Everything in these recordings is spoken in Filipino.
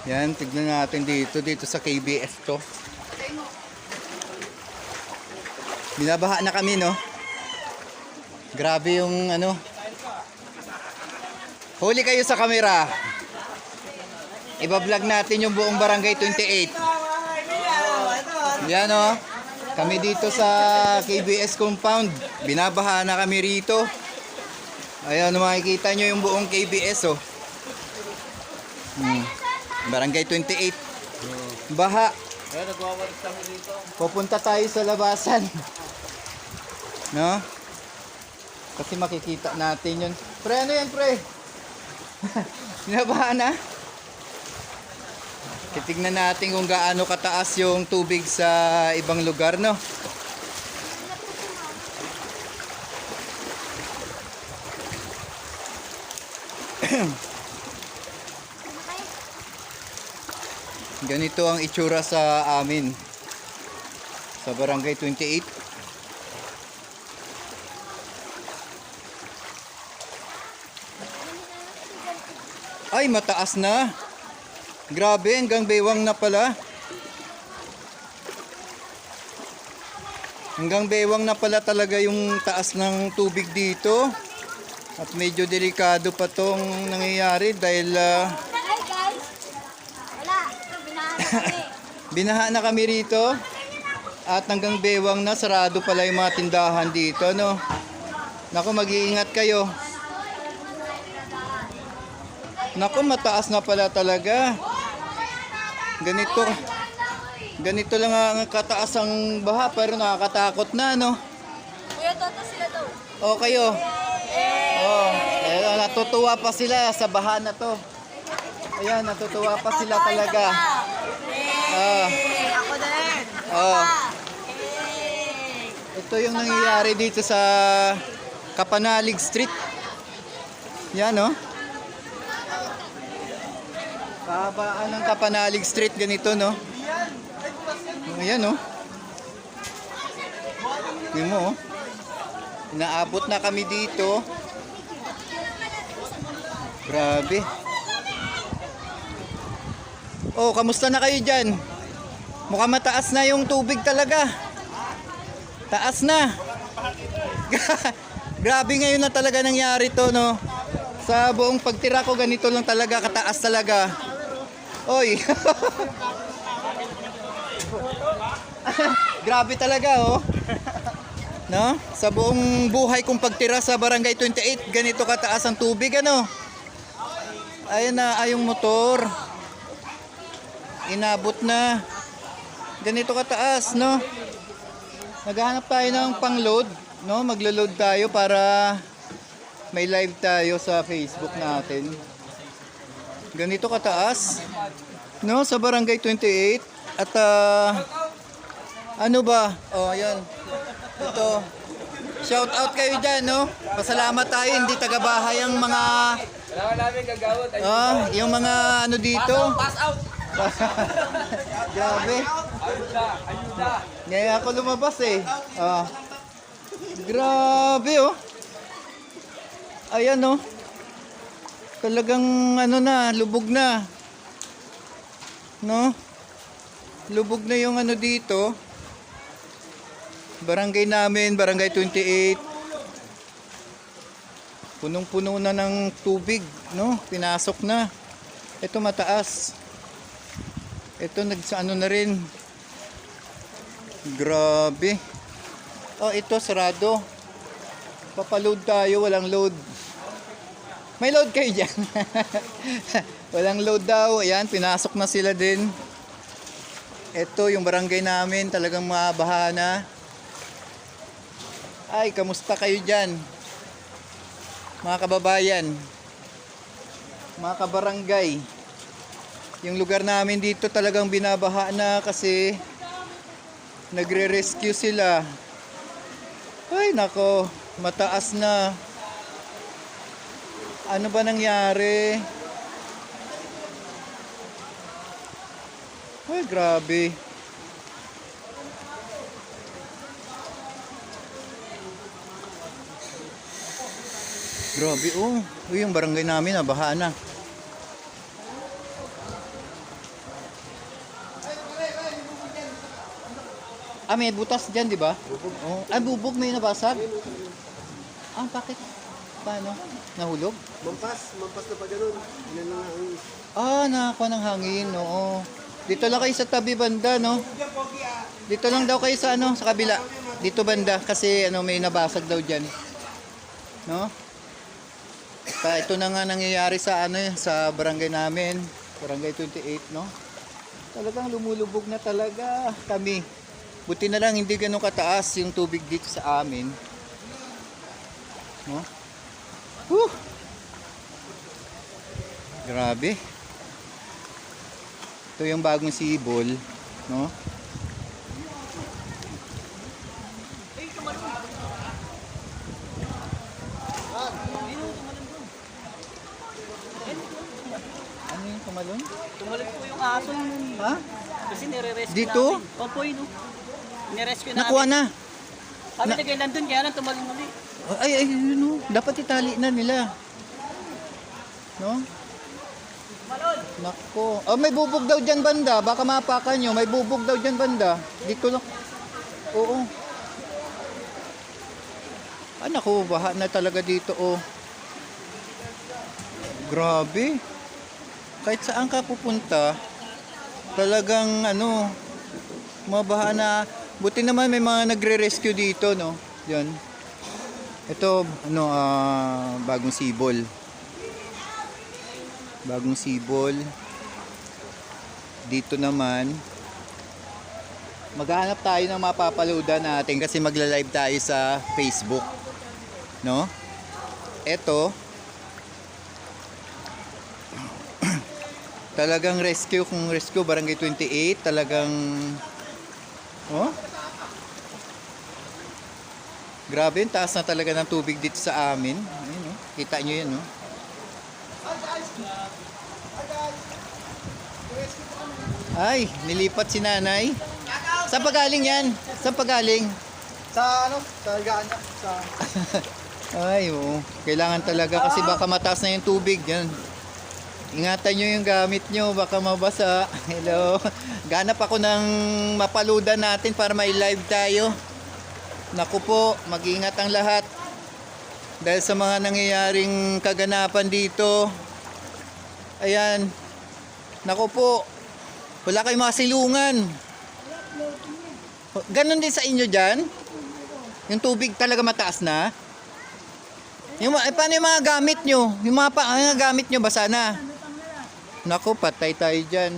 Yan, tignan natin dito sa KBS to. Binabaha na kami, no? Grabe yung ano. Huli kayo sa camera. Iba-vlog natin yung buong Barangay 28. Yan, no? Kami dito sa KBS compound. Binabaha na kami rito. Ayan, makikita nyo yung buong KBS, oh. Barangay 28. Baha. Pupunta tayo sa labasan. No? Kasi makikita natin yun. Pre, ano yan, pre? Binabaha na? Titignan natin kung gaano kataas yung tubig sa ibang lugar, no? Ganito ang itsura sa amin sa Barangay 28. Ay, mataas na. Grabe, hanggang baywang na pala. Hanggang baywang na pala talaga yung taas ng tubig dito. At medyo delikado pa tong nangyayari dahil binaha na kami rito. At hanggang bewang na, sarado pala yung mga tindahan dito, no? Naku, mag-iingat kayo. Naku, mataas na pala talaga. Ganito lang ang kataas ang baha, pero nakakatakot na, no? Kuya, toto sila daw. O kayo. Natutuwa pa sila sa baha na to. Ayan, natutuwa pa sila talaga. Ako din. Ito yung nangyayari dito sa Kapanalig Street. Yan, no? Kahabaan ng Kapanalig Street, ganito, no? Ayan, no? Tingnan mo, oh. Inaabot na kami dito. Grabe. Oh, kamusta na kayo dyan? Mukhang mataas na yung tubig talaga. Taas na. Grabe ngayon na talaga nangyari to, no? Sa buong pagtira ko, ganito lang talaga, kataas talaga. Oy. Grabe talaga, oh. No? Sa buong buhay kong pagtira sa Barangay 28, ganito kataas ang tubig, ano? Ayan na, ayong motor. Inabot na. Ganito kataas, no? Naghahanap tayo ng pang-load, no? Maglo-load tayo para may live tayo sa Facebook natin. Ganito kataas, no? Sa Barangay 28. At ano ba? Oh, ayan. Ito. Shout out kayo dyan, no? Pasalamat tayo, hindi taga-bahay ang mga yung mga ano dito. Pass out. Grabe. Ayuda. Ngayon ako lumabas eh. Grabe, oh. Ayan, oh. Talagang ano na, lubog na. No? Lubog na yung ano dito. Barangay namin, Barangay 28. Punong-puno na ng tubig, no? Pinasok na. Ito mataas. Ito nagsaano na rin. Grabe. Oh, ito sarado. Papaload tayo, walang load. May load kayo dyan. Walang load daw. Ayan, pinasok na sila din. Ito yung barangay namin, talagang mabaha na. Ay, kamusta kayo dyan? Mga kababayan, mga kabarangay. Yung lugar namin dito talagang binabaha na kasi nagre-rescue sila. Ay, nako, mataas na. Ano ba nangyari? Ay, grabe. Grabe, oh. Uy, yung barangay namin, nabaha na. may butas dyan, di ba? Oh, bubog may nabasag. Bakit? Paano? Nahulog? Mampas na pa ganun. Yan lang ang... Nakakuha ng hangin, oo. Dito lang kayo sa tabi banda, no? Dito lang daw kayo sa sa kabila. Dito banda, kasi may nabasag daw dyan. No? Ito na nga nangyayari sa sa barangay namin. Barangay 28, no? Talagang lumulubog na talaga kami. Buti na lang hindi ganun kataas yung tubig dito sa amin. No? Whew! Grabe. Ito yung bagong sibol, no? Ano yung tumalon? Tumalon po yung aso yun. Ha? Kasi nire-rescue Dito? namin. Opo yun. Nirescue namin. Nakuha na. Kami nagailan dun, kaya lang tumalon muli. Ay, yun, no? Dapat itali na nila. No? Nako. May bubog daw dyan banda. Baka mapakan nyo. May bubog daw dyan banda. Dito lang. Oo. Nako. Baha na talaga dito, Grabe. Kahit saan ka pupunta, talagang mabaha na. Buti naman may mga nagre-rescue dito, no? Yan. Ito, bagong sibol. Bagong sibol. Dito naman, maghahanap tayo ng mapapaloadan natin kasi magla-live tayo sa Facebook. No? Ito, talagang rescue, kung rescue, Barangay 28, talagang, grabe, yung taas na talaga ng tubig dito sa amin. Ayun, kita nyo yun, Ay, nilipat si nanay. Saan pa galing yan? Saan pa galing? Sa sa Gana. Sa... Ay, oo. Kailangan talaga kasi baka mataas na yung tubig. Yan. Ingatan nyo yung gamit nyo, baka mabasa. Hello. Ganap ako ng mapaludan natin para may live tayo. Naku po, mag-ingat ang lahat. Dahil sa mga nangyayaring kaganapan dito. Ayan. Naku po, wala kayong mga silungan. Ganon din sa inyo dyan? Yung tubig talaga mataas na? Paano yung mga gamit nyo? Yung mga gamit nyo basa na? Naku, patay tayo dyan.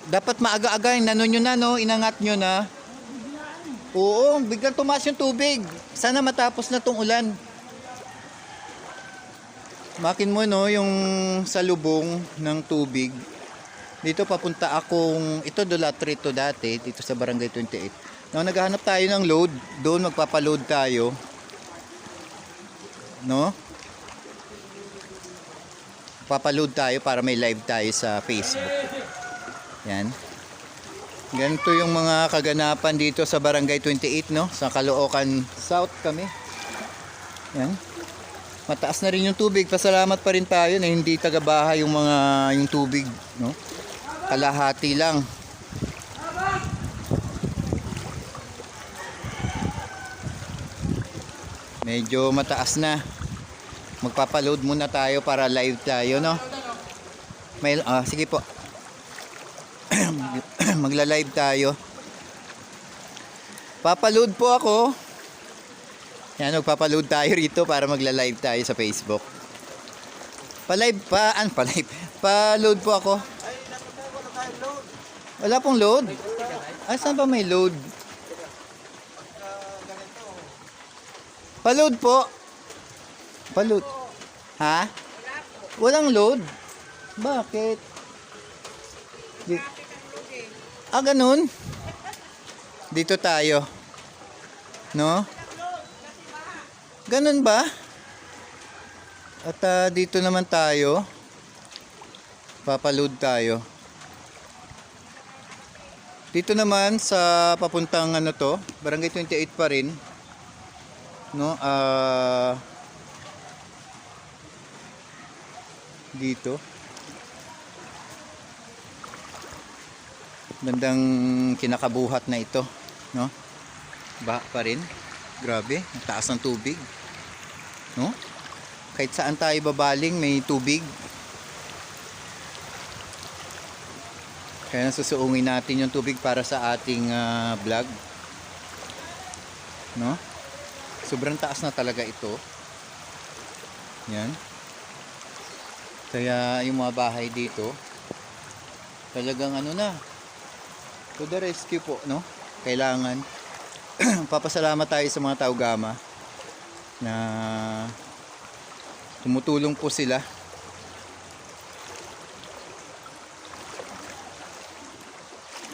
Dapat maaga-aga, inano nyo na, no? Inangat nyo na. Oo, biglang tumaas yung tubig. Sana matapos na tong ulan. Makin mo, no, yung salubong ng tubig. Dito papunta akong, ito Dolatri to dati, dito sa Barangay 28. No, naghahanap tayo ng load. Doon magpapaload tayo. No? Papaload tayo para may live tayo sa Facebook. Yan. Ganito yung mga kaganapan dito sa Barangay 28, no? Sa Caloocan South kami. Yan. Mataas na rin yung tubig. Pasalamat pa rin tayo na hindi taga-bahay yung tubig, no? Kalahati lang. Medyo mataas na. Magpapaload muna tayo para live tayo, no? Sige po. Magla-live tayo. Papaload po ako. Yan, magpapaload tayo rito para magla-live tayo sa Facebook. Pa-load po ako. Wala pong load. Saan ba may load? Pa-load po. Pa-load. Ha? Walang load? Bakit? Ganun? Dito tayo. No? Ganun ba? At dito naman tayo. Papaload tayo. Dito naman sa papuntang Barangay 28 pa rin. No? Dito. Bandang kinakabuhat na ito, no? Baha pa rin. Grabe, ang taas ng tubig. No? Kahit saan tayo babaling, may tubig. Kaya susuungin natin yung tubig para sa ating vlog. No? Sobrang taas na talaga ito. Yan. Kaya yung mga bahay dito, talagang ano na, to the rescue po, no? Kailangan papasalamat tayo sa mga Taugama na tumutulong po sila.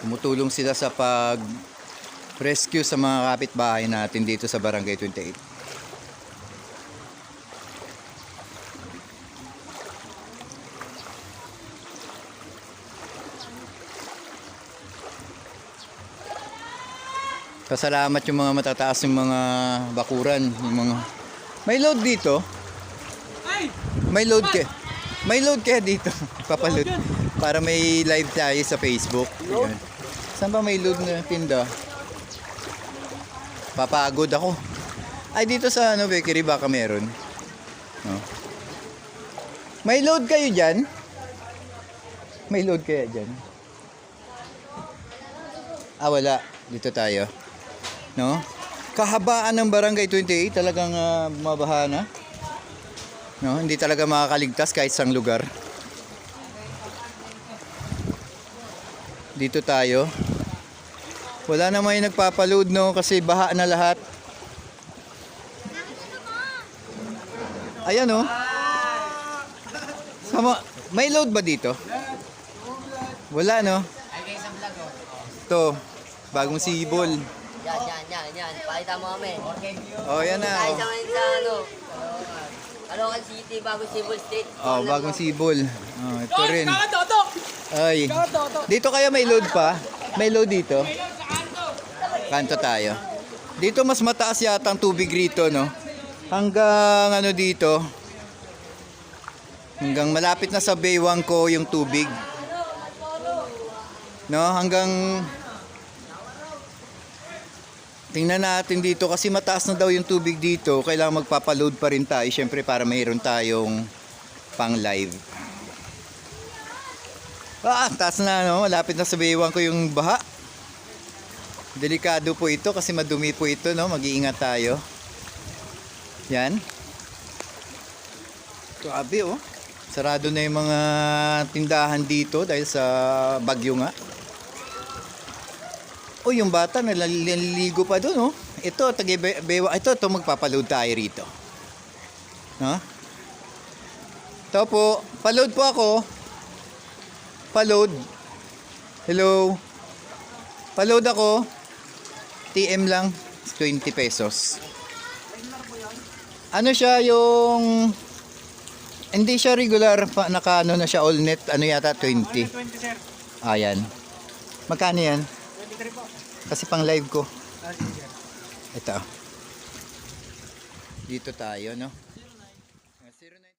Tumutulong sila sa pag-rescue sa mga kapitbahay natin dito sa Barangay 28. Pasalamat yung mga matataas yung mga bakuran, yung mga may load dito. May load kaya. May load kaya dito. Papaload para may live tayo sa Facebook. Ayan. Saan ba may load na tinda? Papagod ako. Ay dito sa ano bakery baka meron. No. May load kayo diyan? May load kaya diyan? Ah wala. Dito tayo. No? Kahabaan ng Barangay 28 talagang bumabaha na. No, hindi talaga makakaligtas kahit sang lugar. Dito tayo. Wala naman yung nagpapaload no kasi baha na lahat. Ayan oh. Sama, may load ba dito? Wala no. Ito, bagong sibol. Yan. Pakita mo kami. Oh, yan na. Tayo Oh. sa mga sa ano. Caloocan City, Bagong Cebu State. Oh, bagong sibol. Oh, ito rin. Ay. Dito kaya may load pa? May load dito? Kanto tayo. Dito mas mataas yata ang tubig rito, no? Hanggang ano dito? Hanggang malapit na sa baywang ko yung tubig. No, hanggang tingnan natin dito kasi mataas na daw yung tubig dito. Kailangan magpapaload pa rin tayo. Siyempre para mayroon tayong pang live. Ah, taas na no. Malapit na sa baywang ko yung baha. Delikado po ito kasi madumi po ito no. Mag-iingat tayo. Yan. Grabe oh. Sarado na yung mga tindahan dito dahil sa bagyo nga. Oh, yung bata naliligo pa doon, oh. Ito, taga-bewa. Ito, magpapaload tayo rito. No? Ito po, paload po ako. Paload. Hello. Paload ako. TM lang, 20 pesos. Ano siya yung hindi siya regular naka ano na siya all net, ano yata 20. Ayan. Magkano yan? Kasi pang live ko. Ito. Dito tayo, no?